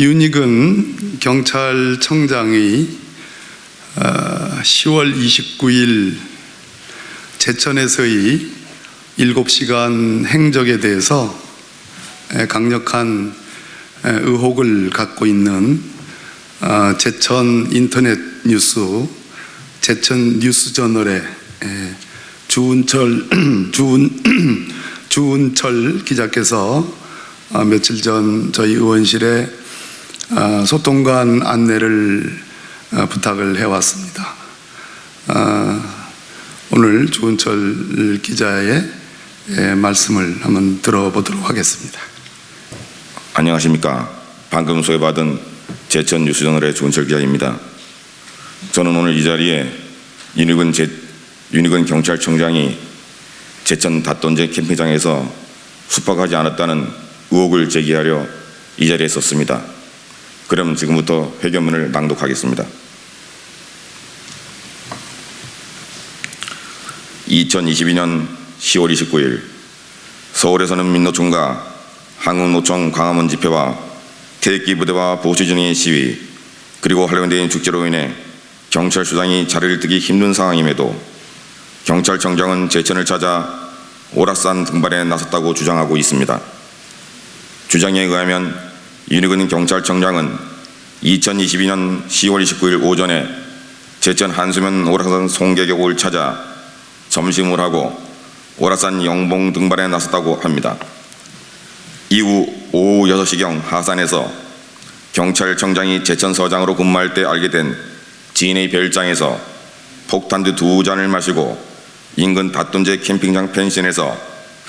윤익은 경찰청장의 10월 29일 제천에서의 7시간 행적에 대해서 강력한 의혹을 갖고 있는 제천 인터넷 뉴스, 제천 뉴스저널의 주은철 기자께서 며칠 전 저희 의원실에 소통관 안내를 부탁을 해왔습니다. 오늘 주은철 기자의 말씀을 한번 들어보도록 하겠습니다. 안녕하십니까. 방금 소개받은 제천 뉴스저널의 주은철 기자입니다. 저는 오늘 이 자리에 윤익은 경찰청장이 제천 닷돈제 캠핑장에서 숙박하지 않았다는 의혹을 제기하려 이 자리에 섰습니다. 그럼 지금부터 회견문을 낭독하겠습니다. 2022년 10월 29일 서울에서는 민노총과 한국노총 광화문 집회와 태극기 부대와 보수진영의 시위, 그리고 한려대인 축제로 인해 경찰 수장이 자리를 뜨기 힘든 상황임에도 경찰청장은 제천을 찾아 오락산 등반에 나섰다고 주장하고 있습니다. 주장에 의하면 윤익은 경찰청장은 2022년 10월 29일 오전에 제천 한수면 오락산 송계곡을 찾아 점심을 하고 오락산 영봉 등반에 나섰다고 합니다. 이후 오후 6시경 하산에서 경찰청장이 제천서장으로 근무할 때 알게 된 지인의 별장에서 폭탄주 2잔을 마시고 인근 닷돈제 캠핑장 펜션에서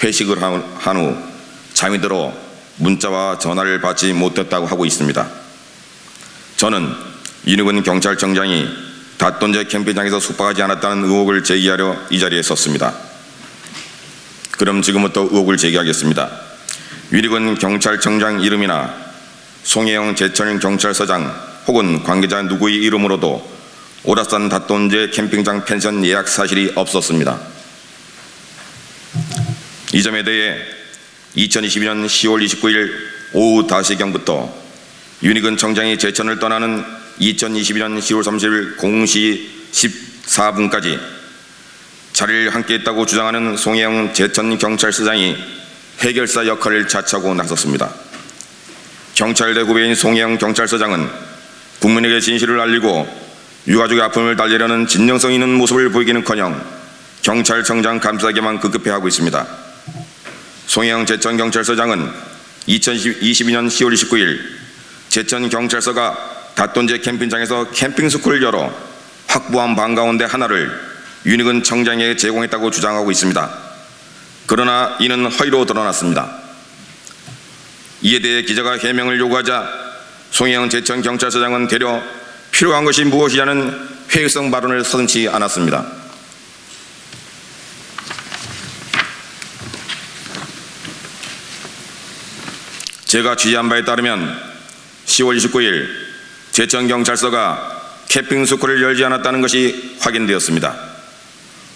회식을 한 후 잠이 들어 문자와 전화를 받지 못했다고 하고 있습니다. 저는 윤익은 경찰청장이 닷돈제 캠핑장에서 숙박하지 않았다는 의혹을 제기하려 이 자리에 섰습니다. 그럼 지금부터 의혹을 제기하겠습니다. 윤익은 경찰청장 이름이나 송혜영 제천 경찰서장 혹은 관계자 누구의 이름으로도 오락산 닷돈제 캠핑장 펜션 예약 사실이 없었습니다. 이 점에 대해 2022년 10월 29일 오후 5시경부터 윤익은 청장이 제천을 떠나는 2022년 10월 30일 0시 14분까지 자리를 함께 했다고 주장하는 송혜영 제천 경찰서장이 해결사 역할을 자처하고 나섰습니다. 경찰대 후배인 송혜영 경찰서장은 국민에게 진실을 알리고 유가족의 아픔을 달래려는 진정성 있는 모습을 보이기는커녕 경찰청장 감싸기만 급급해하고 있습니다. 송혜영 제천 경찰서장은 2022년 10월 29일 제천 경찰서가 닷돈제 캠핑장에서 캠핑스쿨을 열어 확보한 방 가운데 하나를 윤익은 청장에게 제공했다고 주장하고 있습니다. 그러나 이는 허위로 드러났습니다. 이에 대해 기자가 해명을 요구하자 송혜영 제천 경찰서장은 되려 필요한 것이 무엇이냐는 회의성 발언을 서슴지 않았습니다. 제가 취재한 바에 따르면 10월 29일 제천경찰서가 캠핑스쿨을 열지 않았다는 것이 확인되었습니다.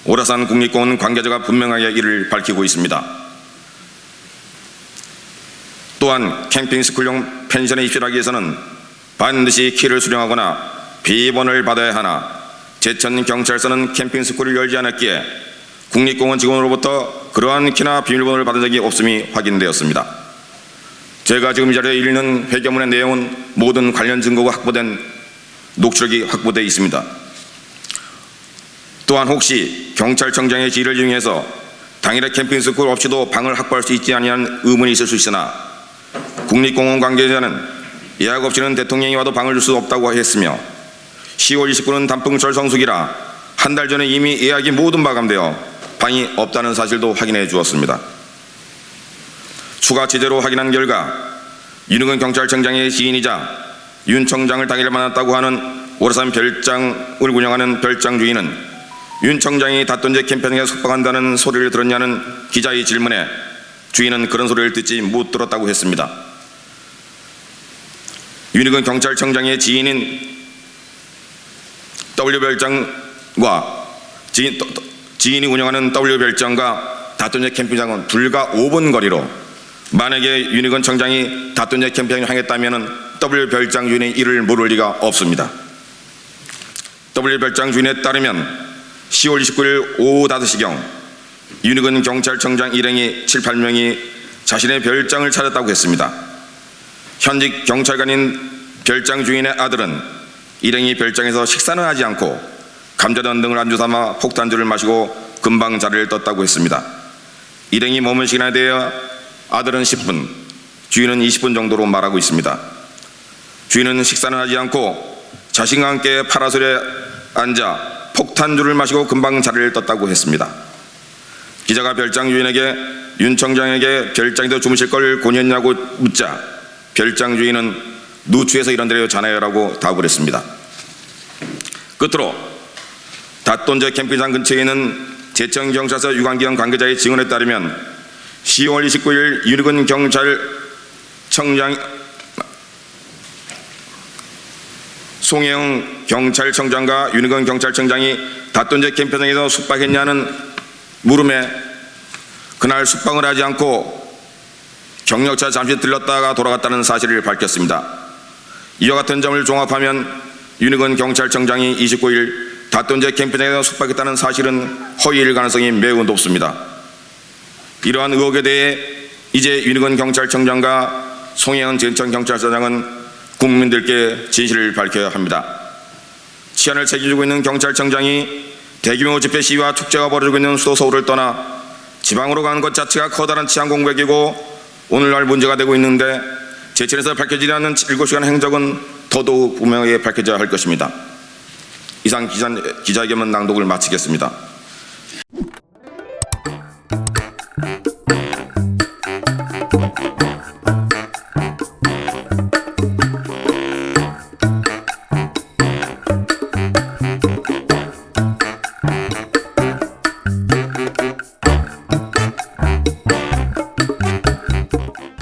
오락산 국립공원 관계자가 분명하게 이를 밝히고 있습니다. 또한 캠핑스쿨용 펜션에 입실하기 위해서는 반드시 키를 수령하거나 비번을 받아야 하나 제천경찰서는 캠핑스쿨을 열지 않았기에 국립공원 직원으로부터 그러한 키나 비밀번호를 받은 적이 없음이 확인되었습니다. 제가 지금 이 자리에 읽는 회견문의 내용은 모든 관련 증거가 확보된 녹취록이 확보되어 있습니다. 또한 혹시 경찰청장의 지휘를 이용해서 당일에 캠핑스쿨 없이도 방을 확보할 수 있지 아니하는 의문이 있을 수 있으나 국립공원 관계자는 예약 없이는 대통령이 와도 방을 줄 수 없다고 했으며 10월 29일은 단풍철 성수기라 한 달 전에 이미 예약이 모두 마감되어 방이 없다는 사실도 확인해 주었습니다. 추가 취재로 확인한 결과 윤익은 경찰청장의 지인이자 윤 청장을 당일에 만났다고 하는 오락산 별장을 운영하는 별장 주인은 윤 청장이 닷돈제 캠핑장에 숙박한다는 소리를 들었냐는 기자의 질문에 주인은 그런 소리를 듣지 못 들었다고 했습니다. 윤익은 경찰청장의 지인인 W별장과 지인이 운영하는 W별장과 닷돈제 캠핑장은 불과 5분 거리로 만약에 윤희근 청장이 닷돈제 캠페인을 하겠다면 W 별장 주인이 이를 모를 리가 없습니다. W 별장 주인에 따르면 10월 29일 오후 5시경 윤희근 경찰청장 일행이 7, 8명이 자신의 별장을 찾았다고 했습니다. 현직 경찰관인 별장 주인의 아들은 일행이 별장에서 식사는 하지 않고 감자전 등을 안주 삼아 폭탄주를 마시고 금방 자리를 떴다고 했습니다. 일행이 머문 시간에 대해 아들은 10분, 주인은 20분 정도로 말하고 있습니다. 주인은 식사는 하지 않고 자신과 함께 파라솔에 앉아 폭탄주를 마시고 금방 자리를 떴다고 했습니다. 기자가 별장 주인에게 윤 청장에게 별장에서 주무실 걸 권유했냐고 묻자 별장 주인은 누추해서 이런 데로 자나요라고 답을 했습니다. 끝으로 닷돈제 캠핑장 근처에 있는 제천경찰서 유관기관 관계자의 증언에 따르면 10월 29일 윤희근 경찰청장 송혜영 경찰청장과 윤희근 경찰청장이 닷돈제 캠핑장에서 숙박했냐는 물음에 그날 숙박을 하지 않고 경력차 잠시 들렀다가 돌아갔다는 사실을 밝혔습니다. 이와 같은 점을 종합하면 윤희근 경찰청장이 29일 닷돈제 캠핑장에서 숙박했다는 사실은 허위일 가능성이 매우 높습니다. 이러한 의혹에 대해 이제 윤희근 경찰청장과 송혜원 제천경찰서장은 국민들께 진실을 밝혀야 합니다. 치안을 책임지고 있는 경찰청장이 대규모 집회 시위와 축제가 벌어지고 있는 수도 서울을 떠나 지방으로 가는 것 자체가 커다란 치안 공백이고 오늘날 문제가 되고 있는데 제천에서 밝혀지지 않는 7시간 행적은 더더욱 분명하게 밝혀져야 할 것입니다. 이상 기자회견문 낭독을 마치겠습니다.